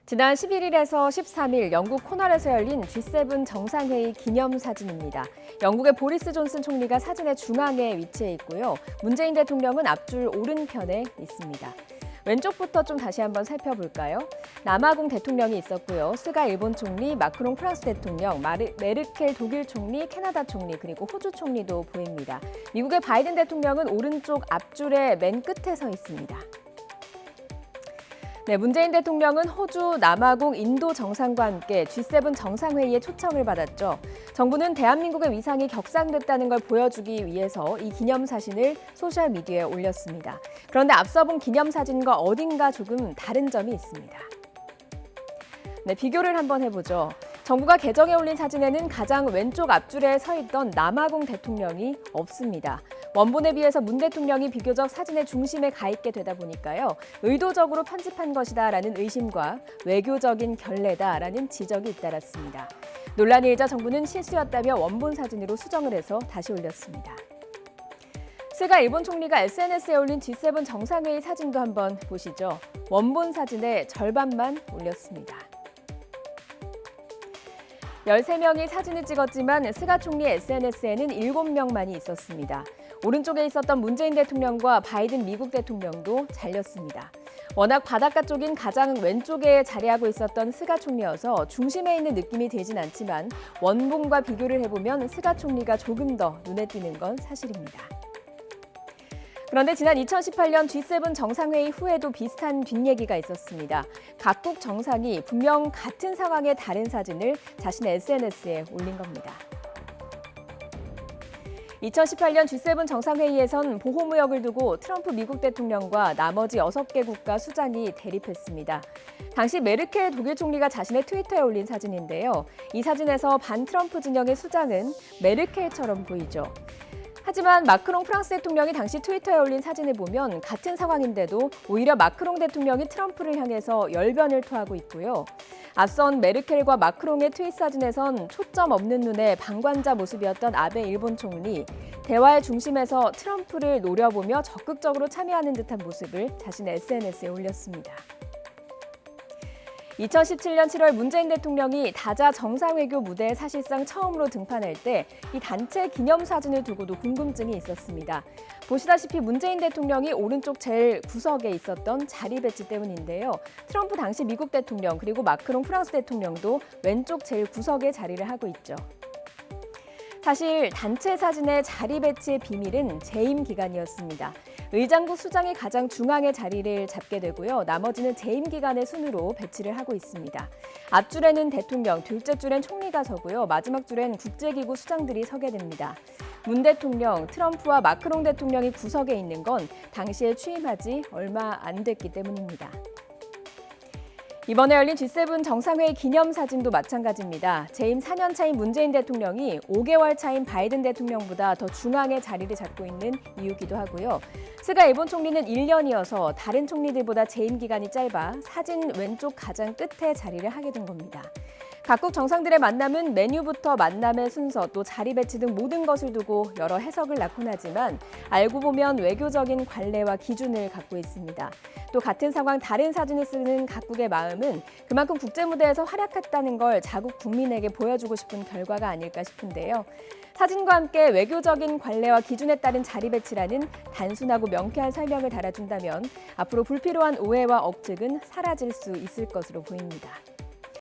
지난 11일에서 13일 영국 코널에서 열린 G7 정상회의 기념사진입니다. 영국의 보리스 존슨 총리가 사진의 중앙에 위치해 있고요. 문재인 대통령은 앞줄 오른편에 있습니다. 왼쪽부터 좀 다시 한번 살펴볼까요? 남아공 대통령이 있었고요. 스가 일본 총리, 마크롱 프랑스 대통령, 메르켈 독일 총리, 캐나다 총리, 그리고 호주 총리도 보입니다. 미국의 바이든 대통령은 오른쪽 앞줄의 맨 끝에 서 있습니다. 문재인 대통령은 호주, 남아공, 인도 정상과 함께 G7 정상회의에 초청을 받았죠. 정부는 대한민국의 위상이 격상됐다는 걸 보여주기 위해서 이 기념사진을 소셜미디어에 올렸습니다. 그런데 앞서 본 기념사진과 어딘가 조금 다른 점이 있습니다. 비교를 한번 해보죠. 정부가 계정에 올린 사진에는 가장 왼쪽 앞줄에 서 있던 남아공 대통령이 없습니다. 원본에 비해서 문 대통령이 비교적 사진의 중심에 가 있게 되다 보니까요. 의도적으로 편집한 것이다라는 의심과 외교적인 결례다라는 지적이 잇따랐습니다. 논란이 일자 정부는 실수였다며 원본 사진으로 수정을 해서 다시 올렸습니다. 스가 일본 총리가 SNS에 올린 G7 정상회의 사진도 한번 보시죠. 원본 사진의 절반만 올렸습니다. 13명이 사진을 찍었지만 스가 총리 SNS에는 7명만이 있었습니다. 오른쪽에 있었던 문재인 대통령과 바이든 미국 대통령도 잘렸습니다. 워낙 바닷가 쪽인 가장 왼쪽에 자리하고 있었던 스가 총리여서 중심에 있는 느낌이 들진 않지만 원본과 비교를 해보면 스가 총리가 조금 더 눈에 띄는 건 사실입니다. 그런데 지난 2018년 G7 정상회의 후에도 비슷한 뒷얘기가 있었습니다. 각국 정상이 분명 같은 상황의 다른 사진을 자신의 SNS에 올린 겁니다. 2018년 G7 정상회의에선 보호무역을 두고 트럼프 미국 대통령과 나머지 6개 국가 수장이 대립했습니다. 당시 메르켈 독일 총리가 자신의 트위터에 올린 사진인데요. 이 사진에서 반트럼프 진영의 수장은 메르켈처럼 보이죠. 하지만 마크롱 프랑스 대통령이 당시 트위터에 올린 사진을 보면 같은 상황인데도 오히려 마크롱 대통령이 트럼프를 향해서 열변을 토하고 있고요. 앞선 메르켈과 마크롱의 트윗 사진에선 초점 없는 눈의 방관자 모습이었던 아베 일본 총리, 대화의 중심에서 트럼프를 노려보며 적극적으로 참여하는 듯한 모습을 자신의 SNS에 올렸습니다. 2017년 7월 문재인 대통령이 다자 정상외교 무대에 사실상 처음으로 등판할 때 이 단체 기념사진을 두고도 궁금증이 있었습니다. 보시다시피 문재인 대통령이 오른쪽 제일 구석에 있었던 자리 배치 때문인데요. 트럼프 당시 미국 대통령 그리고 마크롱 프랑스 대통령도 왼쪽 제일 구석에 자리를 하고 있죠. 사실 단체 사진의 자리 배치의 비밀은 재임 기간이었습니다. 의장국 수장이 가장 중앙에 자리를 잡게 되고요. 나머지는 재임 기간의 순으로 배치를 하고 있습니다. 앞줄에는 대통령, 둘째 줄엔 총리가 서고요. 마지막 줄엔 국제기구 수장들이 서게 됩니다. 문 대통령, 트럼프와 마크롱 대통령이 구석에 있는 건 당시에 취임하지 얼마 안 됐기 때문입니다. 이번에 열린 G7 정상회의 기념사진도 마찬가지입니다. 재임 4년 차인 문재인 대통령이 5개월 차인 바이든 대통령보다 더 중앙에 자리를 잡고 있는 이유기도 하고요. 스가 일본 총리는 1년이어서 다른 총리들보다 재임 기간이 짧아 사진 왼쪽 가장 끝에 자리를 하게 된 겁니다. 각국 정상들의 만남은 메뉴부터 만남의 순서 또 자리 배치 등 모든 것을 두고 여러 해석을 낳곤 하지만 알고 보면 외교적인 관례와 기준을 갖고 있습니다. 또 같은 상황 다른 사진을 쓰는 각국의 마음은 그만큼 국제무대에서 활약했다는 걸 자국 국민에게 보여주고 싶은 결과가 아닐까 싶은데요. 사진과 함께 외교적인 관례와 기준에 따른 자리 배치라는 단순하고 명쾌한 설명을 달아준다면 앞으로 불필요한 오해와 억측은 사라질 수 있을 것으로 보입니다.